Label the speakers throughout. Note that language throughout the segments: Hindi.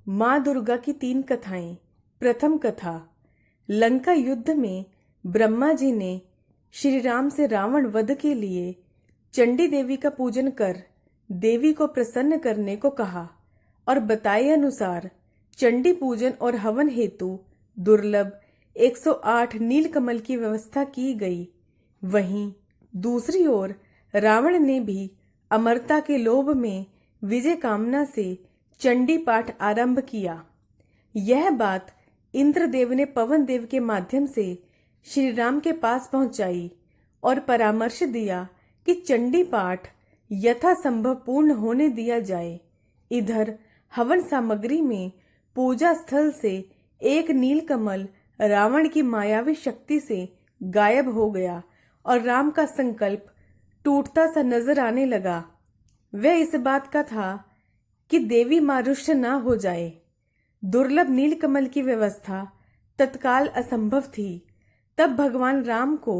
Speaker 1: माँ दुर्गा की 3 कथाएं। प्रथम कथा। लंका युद्ध में ब्रह्मा जी ने श्री राम से रावण वध के लिए चंडी देवी का पूजन कर देवी को प्रसन्न करने को कहा और बताए अनुसार चंडी पूजन और हवन हेतु दुर्लभ 108 नीलकमल की व्यवस्था की गई। वहीं दूसरी ओर रावण ने भी अमरता के लोभ में विजय कामना से चंडी पाठ आरंभ किया। यह बात इंद्रदेव ने पवन देव के माध्यम से श्री राम के पास पहुंचाई और परामर्श दिया कि चंडी पाठ यथासंभव पूर्ण होने दिया जाए। इधर हवन सामग्री में पूजा स्थल से एक नीलकमल रावण की मायावी शक्ति से गायब हो गया और राम का संकल्प टूटता सा नजर आने लगा। वह इस बात का था कि देवी मां रुष्ट न हो जाए। दुर्लभ नीलकमल की व्यवस्था तत्काल असंभव थी। तब भगवान राम को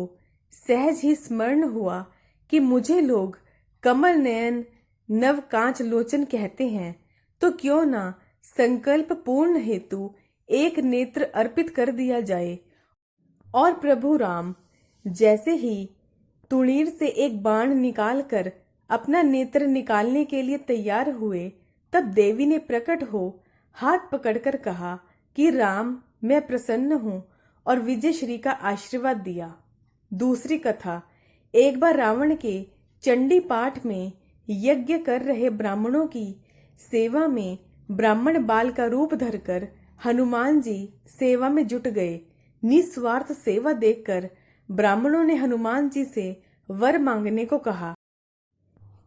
Speaker 1: सहज ही स्मरण हुआ कि मुझे लोग कमल नयन नव कांच लोचन कहते हैं, तो क्यों ना संकल्प पूर्ण हेतु एक नेत्र अर्पित कर दिया जाए। और प्रभु राम जैसे ही तुणीर से एक बाण निकालकर अपना नेत्र निकालने के लिए तैयार हुए, तब देवी ने प्रकट हो हाथ पकड़कर कहा कि राम मैं प्रसन्न हूं और विजय श्री का आशीर्वाद दिया। दूसरी कथा। एक बार रावण के चंडी पाठ में यज्ञ कर रहे ब्राह्मणों की सेवा में ब्राह्मण बाल का रूप धरकर हनुमान जी सेवा में जुट गए। निस्वार्थ सेवा देखकर ब्राह्मणों ने हनुमान जी से वर मांगने को कहा।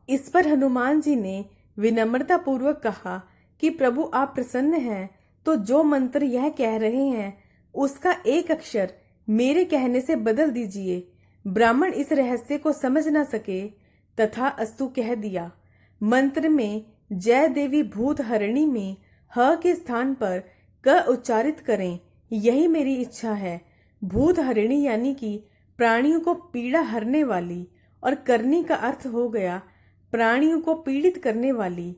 Speaker 1: इस पर हनुमान जी ने विनम्रता पूर्वक कहा कि प्रभु आप प्रसन्न हैं तो जो मंत्र यह कह रहे हैं उसका एक अक्षर मेरे कहने से बदल दीजिए। ब्राह्मण इस रहस्य को समझ न सके तथा अस्तु कह दिया। मंत्र में जय देवी भूत हरिणी में ह के स्थान पर क उच्चारित करें, यही मेरी इच्छा है। भूत हरिणी यानी कि प्राणियों को पीड़ा हरने वाली, और करनी का अर्थ हो गया प्राणियों को पीड़ित करने वाली,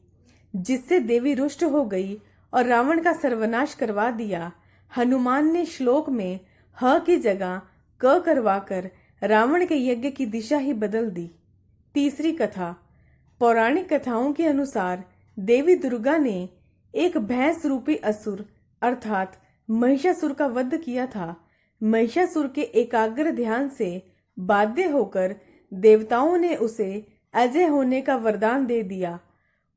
Speaker 1: जिससे देवी रुष्ट हो गई और रावण का सर्वनाश करवा दिया। हनुमान ने श्लोक में ह की जगह क करवाकर रावण के यज्ञ की दिशा ही बदल दी। तीसरी कथा। पौराणिक कथाओं के अनुसार देवी दुर्गा ने एक भैंस रूपी असुर अर्थात महिषासुर का वध किया था। महिषासुर के एकाग्र ध्यान से बाध्य होकर देवताओं ने उसे अजय होने का वरदान दे दिया।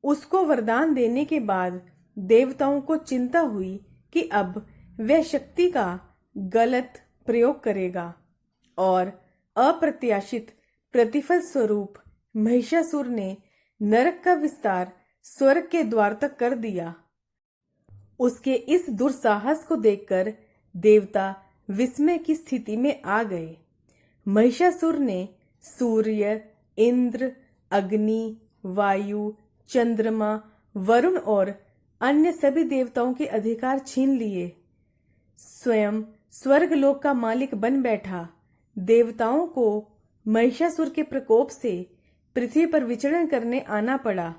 Speaker 1: उसको वरदान देने के बाद देवताओं को चिंता हुई कि अब वह शक्ति का गलत प्रयोग करेगा और अप्रत्याशित प्रतिफल स्वरूप महिषासुर ने नरक का विस्तार स्वर्ग के द्वार तक कर दिया। उसके इस दुस्साहस को देखकर देवता विस्मय की स्थिति में आ गए। महिषासुर ने सूर्य, इंद्र, अग्नि, वायु, चंद्रमा, वरुण और अन्य सभी देवताओं के अधिकार छीन लिए। स्वयं स्वर्गलोक का मालिक बन बैठा। देवताओं को महिषासुर के प्रकोप से पृथ्वी पर विचरण करने आना पड़ा।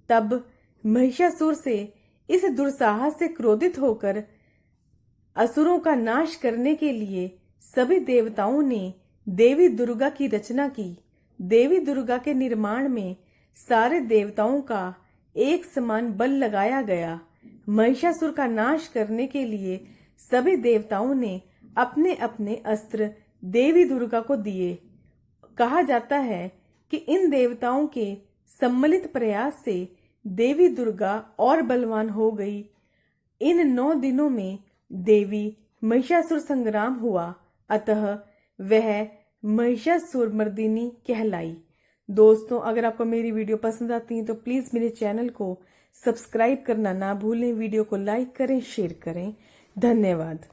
Speaker 1: तब महिषासुर से इस दुस्साहस से क्रोधित होकर असुरों का नाश करने के लिए सभी देवताओं ने देवी दुर्गा की रचना की। देवी दुर्गा के निर्माण में सारे देवताओं का एक समान बल लगाया गया। महिषासुर का नाश करने के लिए सभी देवताओं ने अपने अपने अस्त्र देवी दुर्गा को दिए। कहा जाता है कि इन देवताओं के सम्मिलित प्रयास से देवी दुर्गा और बलवान हो गई। इन 9 दिनों में देवी महिषासुर संग्राम हुआ, अतः वह महिषासुर मर्दिनी कहलाई। दोस्तों, अगर आपको मेरी वीडियो पसंद आती है तो प्लीज मेरे चैनल को सब्सक्राइब करना ना भूलें। वीडियो को लाइक करें, शेयर करें। धन्यवाद।